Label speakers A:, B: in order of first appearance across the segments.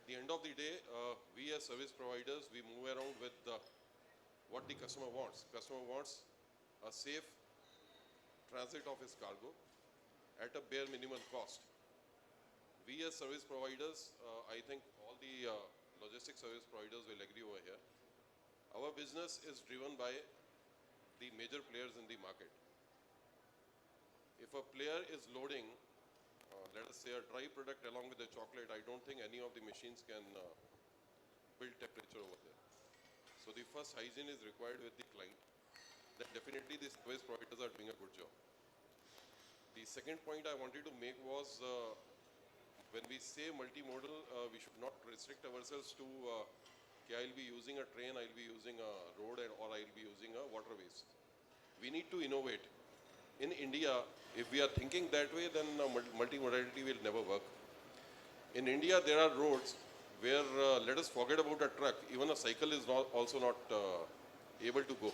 A: the end of the day, we as service providers, we move around with what the customer wants. Customer wants a safe transit of his cargo at a bare minimum cost. We as service providers, I think all the logistics service providers will agree over here. Our business is driven by the major players in the market. If a player is loading, let us say a dry product along with the chocolate, I don't think any of the machines can build temperature over there. So the first hygiene is required with the client. That definitely the service providers are doing a good job. The second point I wanted to make was when we say multimodal, we should not restrict ourselves to I'll be using a train, I'll be using a road, or I'll be using a waterways. We need to innovate. In India, if we are thinking that way, then multimodality will never work. In India, there are roads where, let us forget about a truck, even a cycle is also not able to go.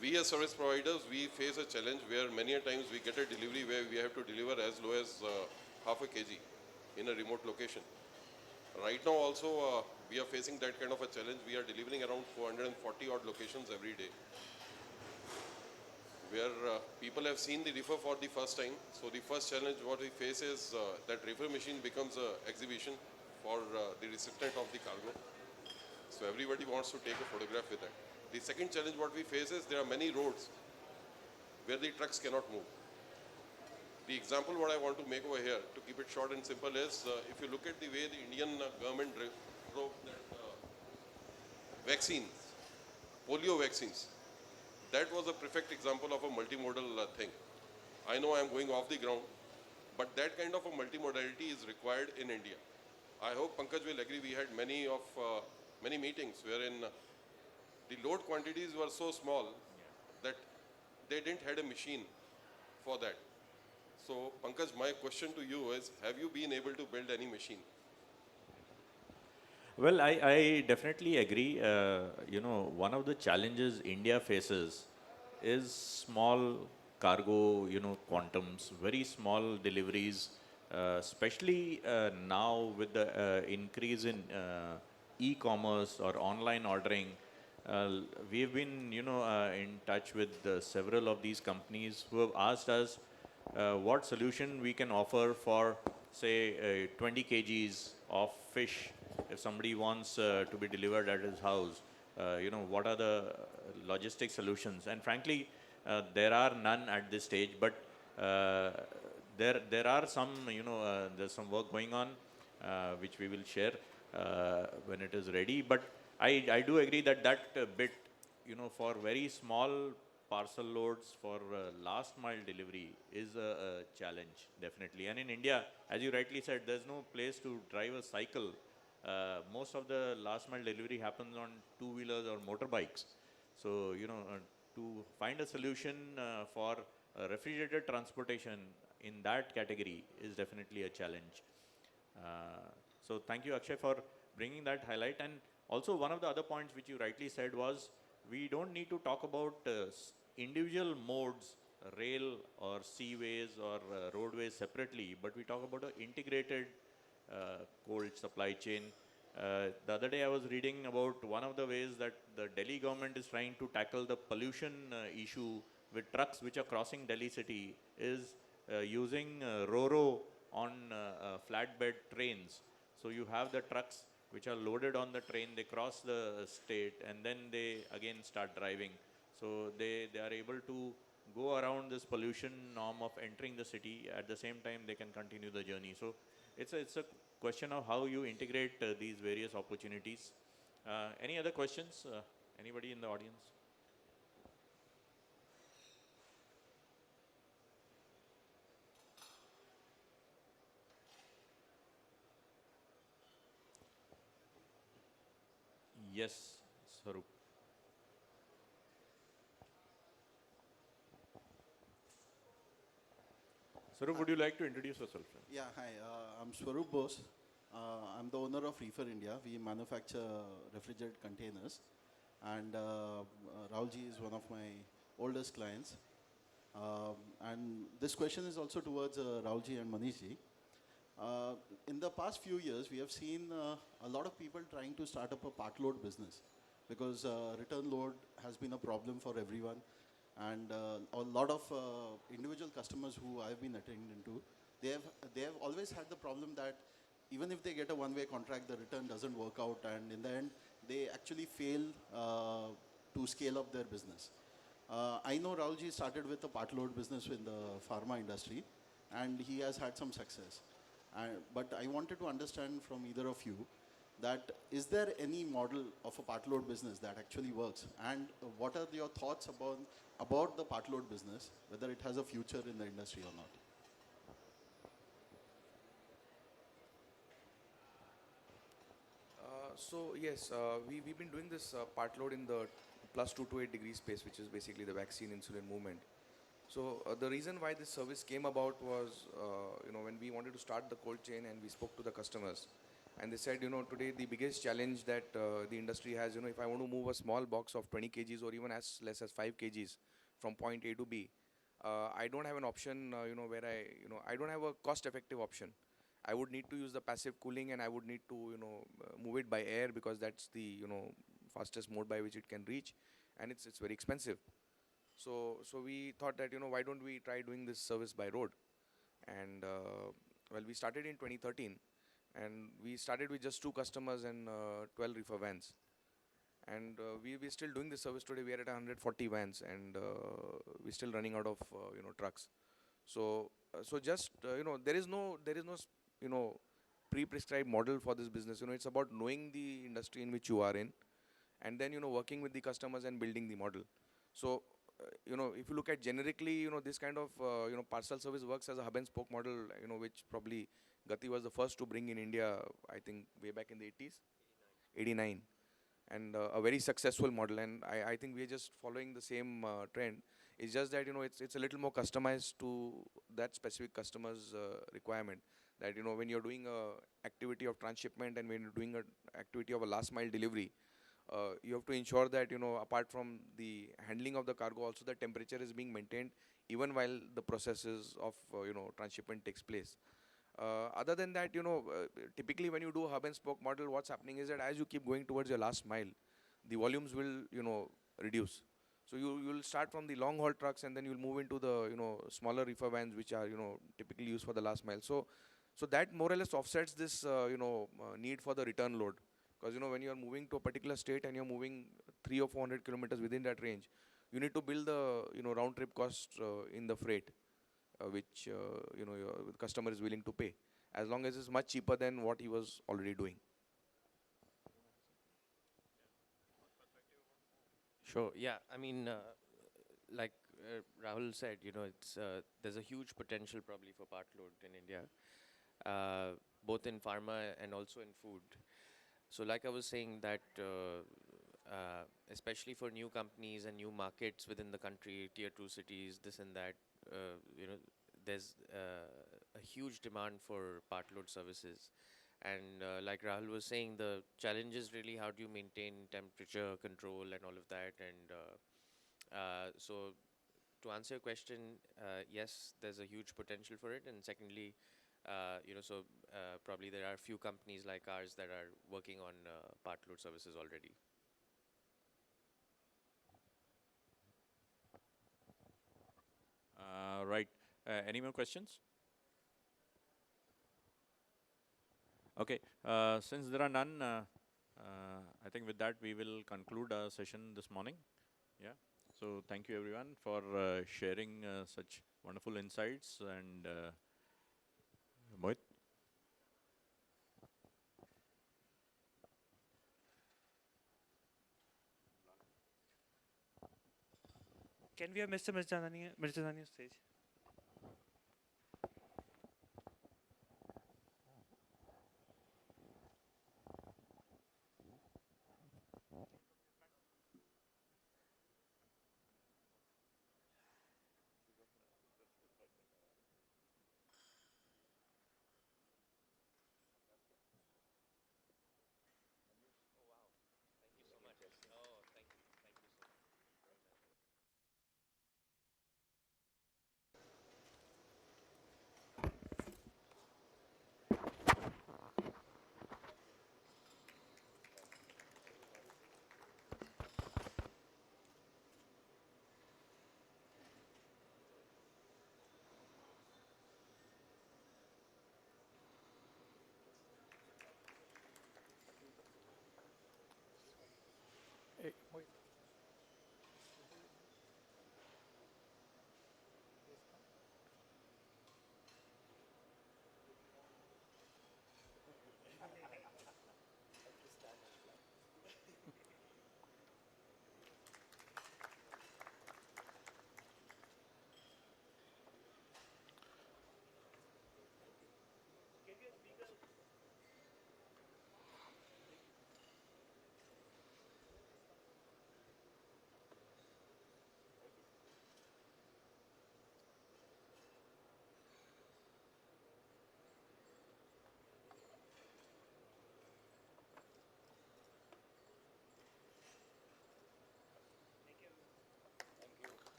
A: We as service providers, we face a challenge where many a times we get a delivery where we have to deliver as low as half a kg in a remote location. Right now also, we are facing that kind of a challenge. We are delivering around 440 odd locations every day, where people have seen the reefer for the first time. So the first challenge what we face is that reefer machine becomes an exhibition for the recipient of the cargo. So everybody wants to take a photograph with that. The second challenge what we face is there are many roads where the trucks cannot move. The example what I want to make over here, to keep it short and simple, is if you look at the way the Indian government drove that vaccines, polio vaccines, that was a perfect example of a multimodal thing. I know I am going off the ground, but that kind of a multimodality is required in India. I hope Pankaj will agree. We had many meetings wherein the load quantities were so small that they didn't have a machine for that. So Pankaj, my question to you is, have you been able to build any machine?
B: Well, I definitely agree. One of the challenges India faces is small cargo, quantums, very small deliveries, especially now with the increase in e-commerce or online ordering. We've been, in touch with several of these companies who have asked us what solution we can offer for, say, 20 kgs of fish. If somebody wants to be delivered at his house, what are the logistic solutions? And frankly, there are none at this stage, but there are some, there's some work going on, which we will share when it is ready. But I do agree that bit, for very small parcel loads for last mile delivery is a challenge, definitely. And in India, as you rightly said, there's no place to drive a cycle. Most of the last mile delivery happens on two-wheelers or motorbikes. So, to find a solution for refrigerated transportation in that category is definitely a challenge. So thank you, Akshay, for bringing that highlight. And also one of the other points which you rightly said was, we don't need to talk about individual modes, rail or seaways or roadways separately, but we talk about an integrated cold supply chain. The other day I was reading about one of the ways that the Delhi government is trying to tackle the pollution issue with trucks which are crossing Delhi city is using Ro-Ro on flatbed trains. So you have the trucks which are loaded on the train, they cross the state and then they again start driving. So they are able to go around this pollution norm of entering the city. At the same time, they can continue the journey. So it's a question of how you integrate these various opportunities. Any other questions? Anybody in the audience? Yes, Swaroop. Swaroop, would you like to introduce yourself?
C: Yeah, hi. I'm Swaroop Bose. I'm the owner of Reefer India. We manufacture refrigerated containers. And Rahulji is one of my oldest clients. And this question is also towards Rahulji and Manishji. Uh, in the past few years, we have seen a lot of people trying to start up a part load business because return load has been a problem for everyone. And a lot of individual customers who I've been attending to, they have always had the problem that even if they get a one-way contract, the return doesn't work out, and in the end, they actually fail to scale up their business. I know Rahulji started with a part load business in the pharma industry, and he has had some success. But I wanted to understand from either of you that is there any model of a part load business that actually works, and what are your thoughts about the part load business, whether it has a future in the industry or not?
D: So yes, we've been doing this part load in the plus 2 to 8 degree space, which is basically the vaccine insulin movement. So the reason why this service came about was, when we wanted to start the cold chain and we spoke to the customers, and they said, today the biggest challenge that the industry has, if I want to move a small box of 20 kgs or even as less as 5 kgs from point A to B, I don't have an option, where I don't have a cost-effective option. I would need to use the passive cooling, and I would need to, move it by air, because that's the, fastest mode by which it can reach, and it's very expensive. So we thought that, why don't we try doing this service by road? And well, we started in 2013, and we started with just 2 customers and 12 reefer vans. And we're still doing this service today. We are at 140 vans, and we're still running out of trucks. So just there is no pre-prescribed model for this business. It's about knowing the industry in which you are in, and then working with the customers and building the model. So if you look at generically, this kind of parcel service works as a hub and spoke model, which probably Gati was the first to bring in India, I think way back in the 80s, 89, and a very successful model. And I think we're just following the same trend. It's just that it's a little more customized to that specific customer's requirement. That when you're doing a activity of transshipment, and when you're doing an activity of a last mile delivery, you have to ensure that apart from the handling of the cargo, also the temperature is being maintained even while the processes of transshipment takes place. Other than that, typically when you do a hub and spoke model, what's happening is that as you keep going towards your last mile, the volumes will reduce. So you'll start from the long haul trucks, and then you'll move into the smaller reefer vans, which are typically used for the last mile. So that more or less offsets this need for the return load, because when you are moving to a particular state and you're moving 300 or 400 kilometers within that range, you need to build the round trip cost in the freight, which your customer is willing to pay, as long as it's much cheaper than what he was already doing.
E: Sure. Yeah. I mean, like Rahul said, it's there's a huge potential probably for part load in India, both in pharma and also in food. So, like I was saying, that especially for new companies and new markets within the country, tier two cities, this and that, there's a huge demand for part load services. And like Rahul was saying, the challenge is really how do you maintain temperature control and all of that. And so, to answer your question, yes, there's a huge potential for it. And secondly, probably there are a few companies like ours that are working on part load services already.
B: Right. Any more questions? Okay. Since there are none, I think with that we will conclude our session this morning. Yeah. So thank you everyone for sharing such wonderful insights. And Mohit.
F: Can we have Mr. Mirjazani on stage?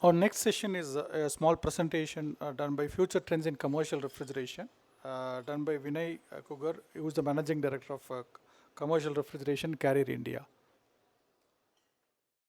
G: Our next session is a small presentation done by Future Trends in Commercial Refrigeration, done by Vinay Kugar, who is the Managing Director of Commercial Refrigeration Carrier India.